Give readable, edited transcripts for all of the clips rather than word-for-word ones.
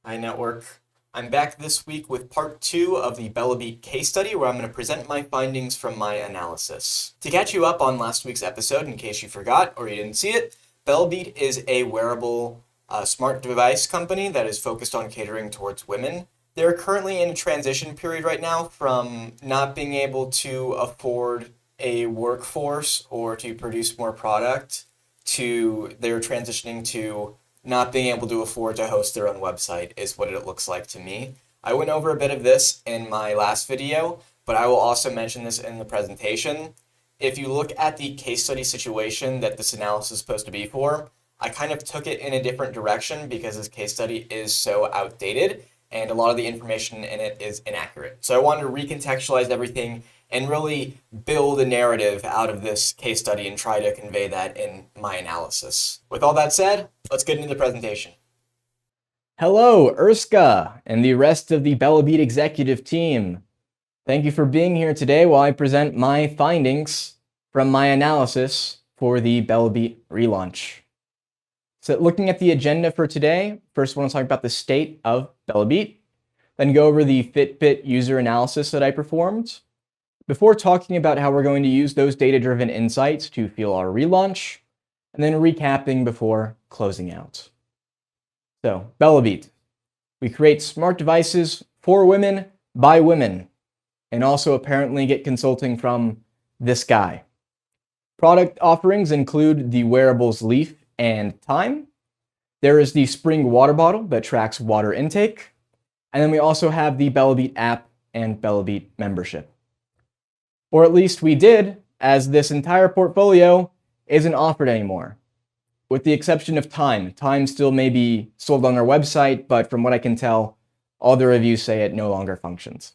Hi, Network. I'm back this week with part two of the Bellabeat case study where I'm going to present my findings from my analysis. To catch you up on last week's episode, in case you forgot or you didn't see it, Bellabeat is a wearable smart device company that is focused on catering towards women. They're currently in a transition period right now from not being able to afford a workforce or to produce more product to they're transitioning to not being able to afford to host their own website is what it looks like to me. I went over a bit of this in my last video, but I will also mention this in the presentation. If you look at the case study situation that this analysis is supposed to be for, I kind of took it in a different direction because this case study is so outdated and a lot of the information in it is inaccurate. So I wanted to recontextualize everything and really build a narrative out of this case study and try to convey that in my analysis. With all that said, let's get into the presentation. Hello, Erska and the rest of the Bellabeat executive team. Thank you for being here today while I present my findings from my analysis for the Bellabeat relaunch. So looking at the agenda for today, first I want to talk about the state of Bellabeat, then go over the Fitbit user analysis that I performed, before talking about how we're going to use those data-driven insights to fuel our relaunch, and then recapping before closing out. So, Bellabeat. We create smart devices for women by women, and also apparently get consulting from this guy. Product offerings include the wearables Leaf and Time. There is the Spring water bottle that tracks water intake. And then we also have the Bellabeat app and Bellabeat membership. Or at least we did, as this entire portfolio isn't offered anymore. With the exception of Time. Time still may be sold on our website, but from what I can tell, all the reviews say it no longer functions.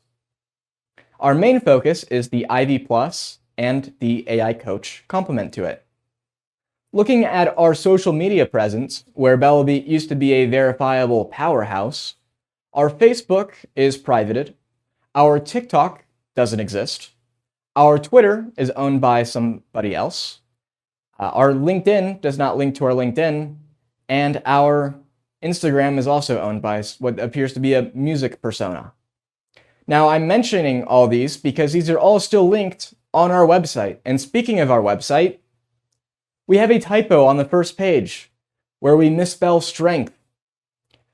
Our main focus is the Ivy Plus and the AI Coach complement to it. Looking at our social media presence, where Bellabeat used to be a verifiable powerhouse, our Facebook is privated, our TikTok doesn't exist, our Twitter is owned by somebody else, our LinkedIn does not link to our LinkedIn, and our Instagram is also owned by what appears to be a music persona. Now, I'm mentioning all these because these are all still linked on our website. And speaking of our website, we have a typo on the first page where we misspell strength.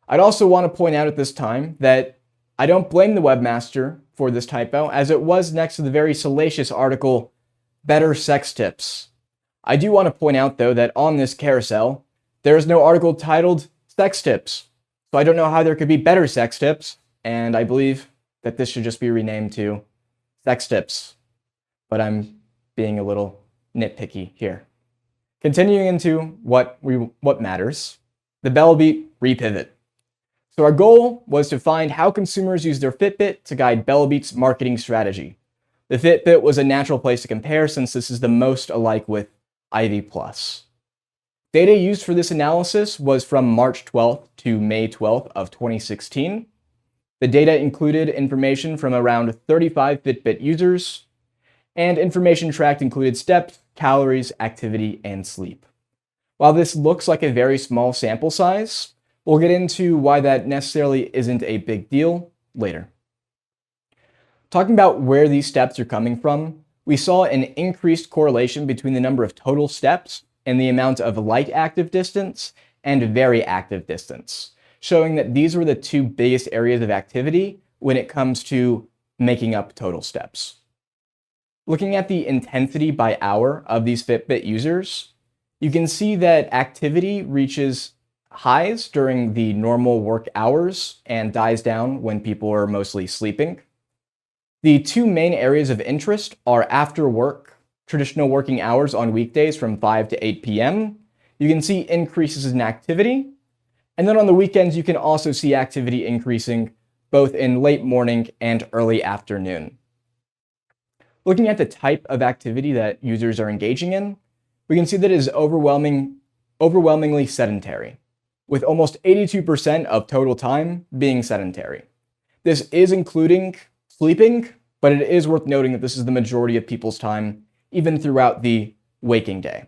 I'd also want to point out at this time that I don't blame the webmaster for this typo, as it was next to the very salacious article, Better Sex Tips. I do want to point out, though, that on this carousel, there is no article titled Sex Tips. So I don't know how there could be better sex tips, and I believe that this should just be renamed to Sex Tips. But I'm being a little nitpicky here. Continuing into what matters, the Bellabeat repivot. So our goal was to find how consumers use their Fitbit to guide Bellabeat's marketing strategy. The Fitbit was a natural place to compare since this is the most alike with Ivy Plus. Data used for this analysis was from March 12th to May 12th of 2016. The data included information from around 35 Fitbit users, and information tracked included steps, calories, activity, and sleep. While this looks like a very small sample size, we'll get into why that necessarily isn't a big deal later. Talking about where these steps are coming from, we saw an increased correlation between the number of total steps and the amount of light active distance and very active distance, showing that these were the two biggest areas of activity when it comes to making up total steps. Looking at the intensity by hour of these Fitbit users, you can see that activity reaches highs during the normal work hours and dies down when people are mostly sleeping. The two main areas of interest are after work, traditional working hours on weekdays from 5 to 8 p.m. You can see increases in activity. And then on the weekends, you can also see activity increasing both in late morning and early afternoon. Looking at the type of activity that users are engaging in, we can see that it is overwhelmingly sedentary, with almost 82% of total time being sedentary. This is including sleeping, but it is worth noting that this is the majority of people's time, even throughout the waking day.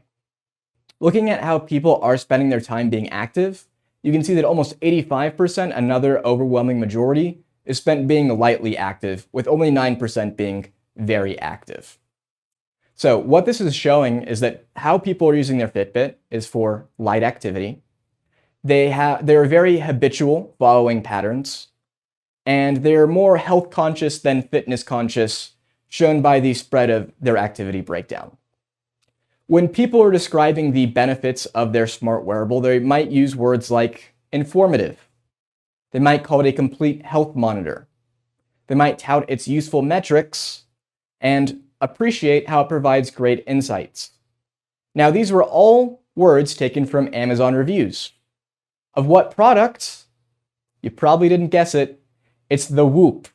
Looking at how people are spending their time being active, you can see that almost 85%, another overwhelming majority, is spent being lightly active, with only 9% being very active. So what this is showing is that how people are using their Fitbit is for light activity. They're very habitual following patterns, and they're more health conscious than fitness conscious, shown by the spread of their activity breakdown. When people are describing the benefits of their smart wearable, they might use words like informative. They might call it a complete health monitor. They might tout its useful metrics and appreciate how it provides great insights. Now, these were all words taken from Amazon reviews. Of what product? You probably didn't guess it. It's the Whoop,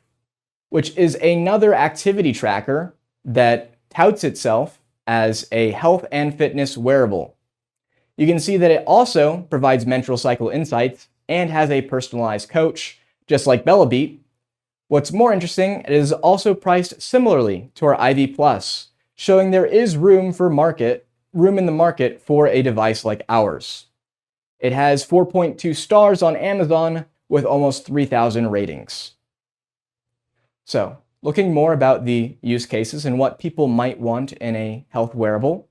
which is another activity tracker that touts itself as a health and fitness wearable. You can see that it also provides menstrual cycle insights and has a personalized coach, just like Bellabeat. What's more interesting, it is also priced similarly to our IV Plus, showing there is room in the market for a device like ours. It has 4.2 stars on Amazon with almost 3,000 ratings. So, looking more about the use cases and what people might want in a health wearable,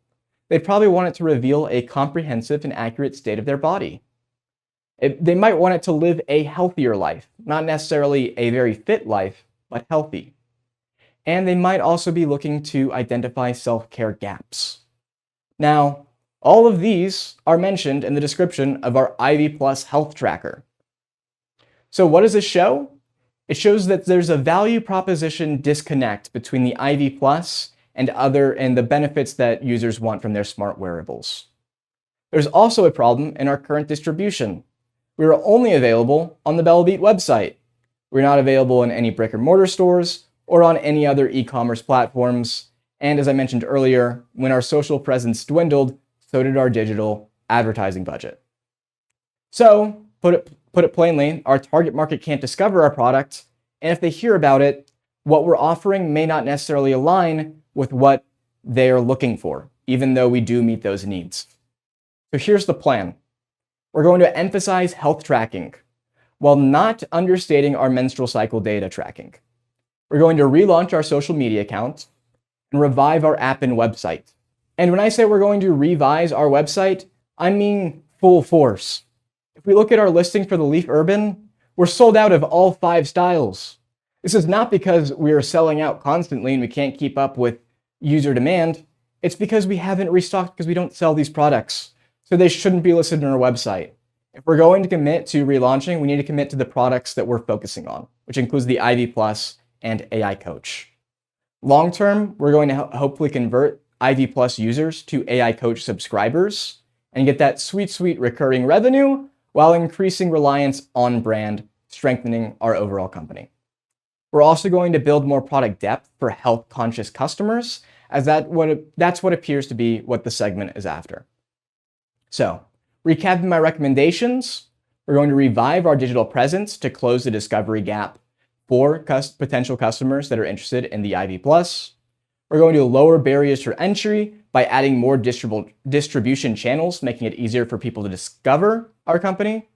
they'd probably want it to reveal a comprehensive and accurate state of their body. They might want it to live a healthier life, not necessarily a very fit life, but healthy. And they might also be looking to identify self-care gaps. Now, all of these are mentioned in the description of our IV Plus health tracker. So what does this show? It shows that there's a value proposition disconnect between the IV Plus and the benefits that users want from their smart wearables. There's also a problem in our current distribution. We are only available on the Bellabeat website. We're not available in any brick and mortar stores or on any other e-commerce platforms. And as I mentioned earlier, when our social presence dwindled, so did our digital advertising budget. So, put it plainly, our target market can't discover our product, and if they hear about it, what we're offering may not necessarily align with what they're looking for, even though we do meet those needs. So here's the plan. We're going to emphasize health tracking while not understating our menstrual cycle data tracking. We're going to relaunch our social media accounts and revive our app and website. And when I say we're going to revise our website, I mean full force. If we look at our listing for the Leaf Urban, we're sold out of all 5 styles. This is not because we are selling out constantly and we can't keep up with user demand. It's because we haven't restocked because we don't sell these products. So they shouldn't be listed on our website. If we're going to commit to relaunching, we need to commit to the products that we're focusing on, which includes the IV Plus and AI Coach. Long term, we're going to hopefully convert IV Plus users to AI Coach subscribers and get that sweet, sweet recurring revenue while increasing reliance on brand, strengthening our overall company. We're also going to build more product depth for health-conscious customers, as that's what appears to be what the segment is after. So, recapping my recommendations, we're going to revive our digital presence to close the discovery gap for potential customers that are interested in the IV Plus. We're going to lower barriers for entry by adding more distribution channels, making it easier for people to discover our company,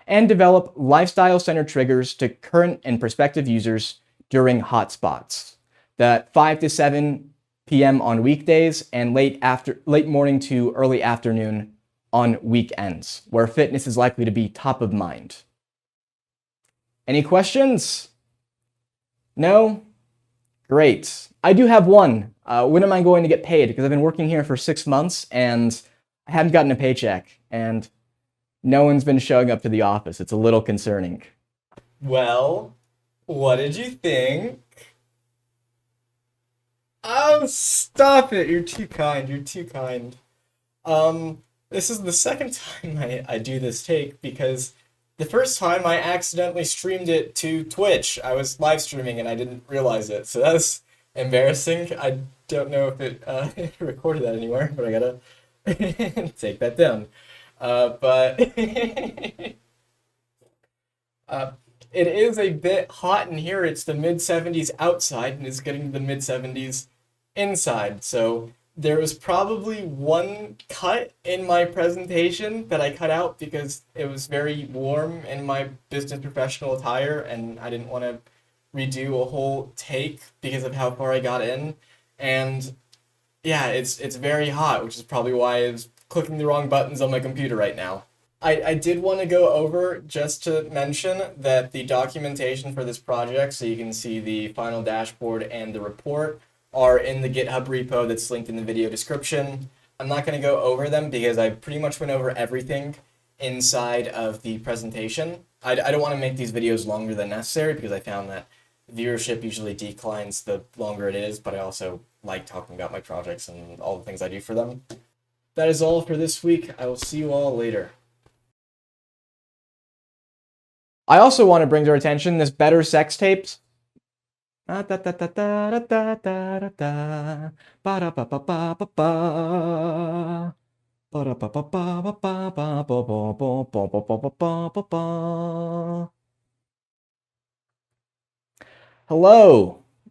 and develop lifestyle-centered triggers to current and prospective users during hotspots, that 5 to 7 p.m. on weekdays and late morning to early afternoon on weekends, where fitness is likely to be top of mind. Any questions? No? Great. I do have one. When am I going to get paid? Because I've been working here for 6 months and I haven't gotten a paycheck and no one's been showing up to the office. It's a little concerning. Well, what did you think? Oh, stop it. You're too kind. You're too kind. This is the second time I do this take because the first time I accidentally streamed it to Twitch. I was live streaming and I didn't realize it. So that's embarrassing. I don't know if it recorded that anywhere, but I gotta take that down. But it is a bit hot in here. It's the mid-70s outside and it's getting to the mid-70s inside. So There was probably one cut in my presentation that I cut out because it was very warm in my business professional attire and I didn't want to redo a whole take because of how far I got in. And yeah, it's very hot, which is probably why I was clicking the wrong buttons on my computer right now. I did want to go over just to mention that the documentation for this project, so you can see the final dashboard and the report, are in the GitHub repo that's linked in the video description. I'm not going to go over them because I pretty much went over everything inside of the presentation. I don't want to make these videos longer than necessary because I found that viewership usually declines the longer it is, but I also like talking about my projects and all the things I do for them. That is all for this week. I will see you all later. I also want to bring to our attention this better sex tapes. Hello,